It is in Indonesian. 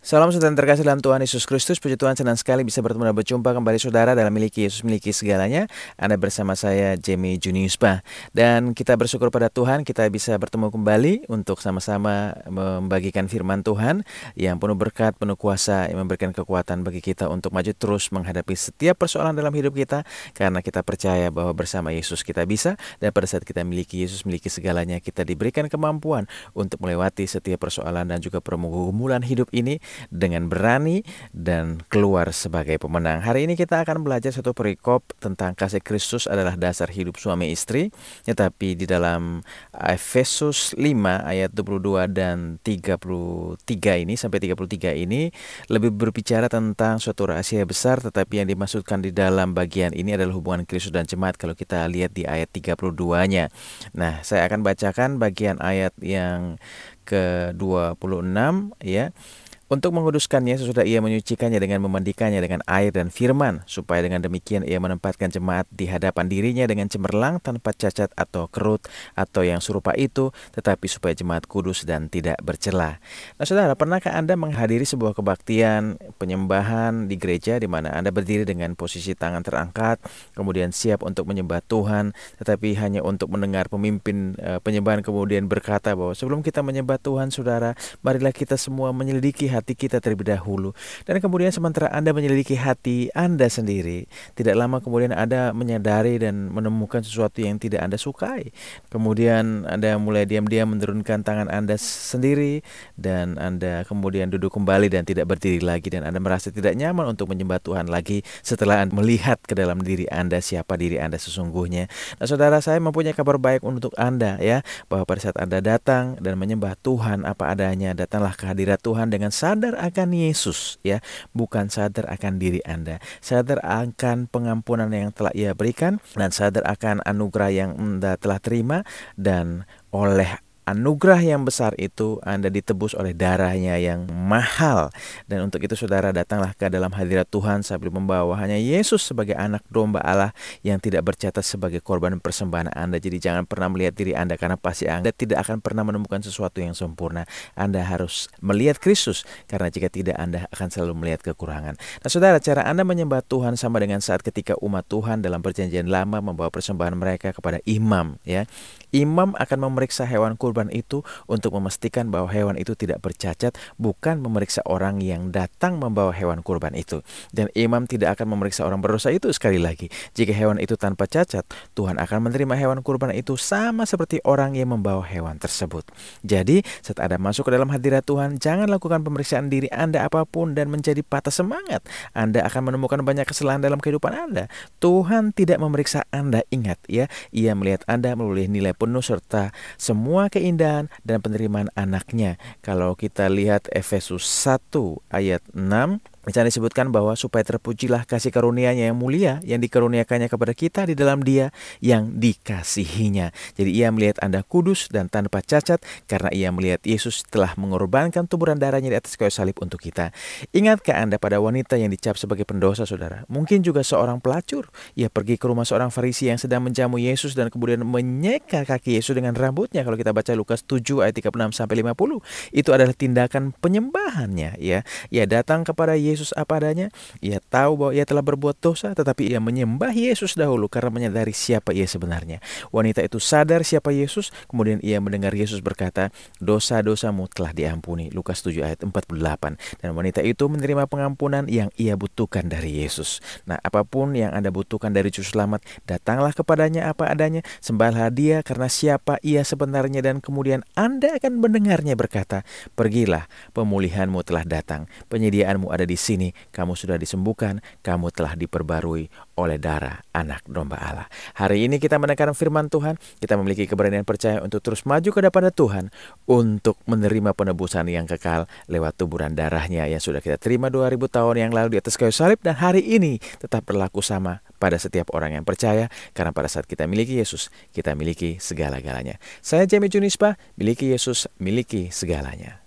Salam sejahtera terkasih dalam Tuhan Yesus Kristus. Puji Tuhan, senang sekali bisa bertemu dan berjumpa kembali saudara dalam Miliki Yesus, Miliki Segalanya. Anda bersama saya Jamie Juniuspa. Dan kita bersyukur pada Tuhan kita bisa bertemu kembali untuk sama-sama membagikan firman Tuhan yang penuh berkat, penuh kuasa, yang memberikan kekuatan bagi kita untuk maju terus menghadapi setiap persoalan dalam hidup kita. Karena kita percaya bahwa bersama Yesus kita bisa, dan pada saat kita miliki Yesus, miliki segalanya, kita diberikan kemampuan untuk melewati setiap persoalan dan juga pergumulan hidup ini dengan berani dan keluar sebagai pemenang. Hari ini kita akan belajar satu perikop tentang kasih Kristus adalah dasar hidup suami istri. Tetapi di dalam Efesus 5 ayat 22 dan 33 ini sampai 33 ini lebih berbicara tentang suatu rahasia besar, tetapi yang dimaksudkan di dalam bagian ini adalah hubungan Kristus dan jemaat kalau kita lihat di ayat 32-nya. Nah, saya akan bacakan bagian ayat yang ke-26 ya. Untuk menguduskannya sesudah ia menyucikannya dengan memandikannya dengan air dan firman, supaya dengan demikian ia menempatkan jemaat di hadapan dirinya dengan cemerlang tanpa cacat atau kerut atau yang serupa itu, tetapi supaya jemaat kudus dan tidak bercela. Nah saudara, pernahkah Anda menghadiri sebuah kebaktian penyembahan di gereja di mana Anda berdiri dengan posisi tangan terangkat, kemudian siap untuk menyembah Tuhan, tetapi hanya untuk mendengar pemimpin penyembahan kemudian berkata bahwa sebelum kita menyembah Tuhan, saudara, marilah kita semua menyelidiki hati kita terlebih dahulu. Dan kemudian sementara Anda menyelidiki hati Anda sendiri, tidak lama kemudian Anda menyadari dan menemukan sesuatu yang tidak Anda sukai. Kemudian Anda mulai diam-diam menurunkan tangan Anda sendiri, dan Anda kemudian duduk kembali dan tidak berdiri lagi, dan Anda merasa tidak nyaman untuk menyembah Tuhan lagi setelah Anda melihat ke dalam diri Anda siapa diri Anda sesungguhnya. Nah saudara, saya mempunyai kabar baik untuk Anda ya, bahwa pada saat Anda datang dan menyembah Tuhan apa adanya, datanglah ke hadirat Tuhan dengan sadar akan Yesus ya, bukan sadar akan diri Anda. Sadar akan pengampunan yang telah Ia berikan, dan sadar akan anugerah yang Anda telah terima, dan oleh anugerah yang besar itu Anda ditebus oleh darahnya yang mahal. Dan untuk itu saudara, datanglah ke dalam hadirat Tuhan sambil membawa hanya Yesus sebagai anak domba Allah yang tidak bercatat sebagai korban persembahan Anda. Jadi jangan pernah melihat diri Anda, karena pasti Anda tidak akan pernah menemukan sesuatu yang sempurna. Anda harus melihat Kristus, karena jika tidak Anda akan selalu melihat kekurangan. Nah saudara, cara Anda menyembah Tuhan sama dengan saat ketika umat Tuhan dalam perjanjian lama membawa persembahan mereka kepada imam ya. Imam akan memeriksa hewan kurban itu untuk memastikan bahwa hewan itu tidak bercacat, bukan memeriksa orang yang datang membawa hewan kurban itu. Dan imam tidak akan memeriksa orang berdosa itu. Sekali lagi, jika hewan itu tanpa cacat, Tuhan akan menerima hewan kurban itu sama seperti orang yang membawa hewan tersebut. Jadi, saat Anda masuk ke dalam hadirat Tuhan, jangan lakukan pemeriksaan diri Anda apapun dan menjadi patah semangat. Anda akan menemukan banyak kesalahan dalam kehidupan Anda. Tuhan tidak memeriksa Anda, ingat ya. Ia melihat Anda melalui nilai penuh serta semua keindahan dan penerimaan anaknya. Kalau kita lihat Efesus 1 ayat 6, di sana disebutkan bahwa supaya terpujilah kasih karunia-Nya yang mulia yang dikaruniakannya kepada kita di dalam Dia yang dikasihinya. Jadi Ia melihat Anda kudus dan tanpa cacat karena Ia melihat Yesus telah mengorbankan tuburan darahnya di atas kayu salib untuk kita. Ingatkah Anda pada wanita yang dicap sebagai pendosa, saudara? Mungkin juga seorang pelacur. Ia pergi ke rumah seorang Farisi yang sedang menjamu Yesus dan kemudian menyeka kaki Yesus dengan rambutnya. Kalau kita baca Lukas 7 ayat 36 sampai 50, itu adalah tindakan penyembahannya ya. Ia datang kepada Yesus apa adanya. Ia tahu bahwa ia telah berbuat dosa, tetapi ia menyembah Yesus dahulu karena menyadari siapa ia sebenarnya. Wanita itu sadar siapa Yesus, kemudian ia mendengar Yesus berkata, dosa-dosamu telah diampuni. Lukas 7 ayat 48. Dan wanita itu menerima pengampunan yang ia butuhkan dari Yesus. Nah, apapun yang Anda butuhkan dari Juru Selamat, datanglah kepadanya apa adanya, sembahlah Dia karena siapa ia sebenarnya, dan kemudian Anda akan mendengarnya berkata, pergilah, pemulihanmu telah datang, penyediaanmu ada di sini, kamu sudah disembuhkan, kamu telah diperbarui oleh darah anak domba Allah. Hari ini kita mendengar firman Tuhan, kita memiliki keberanian percaya untuk terus maju ke depan Tuhan, untuk menerima penebusan yang kekal lewat tuburan darahnya yang sudah kita terima 2000 tahun yang lalu di atas kayu salib, dan hari ini tetap berlaku sama pada setiap orang yang percaya, karena pada saat kita miliki Yesus, kita miliki segala-galanya. Saya Jamie Juniuspa, miliki Yesus, miliki segalanya.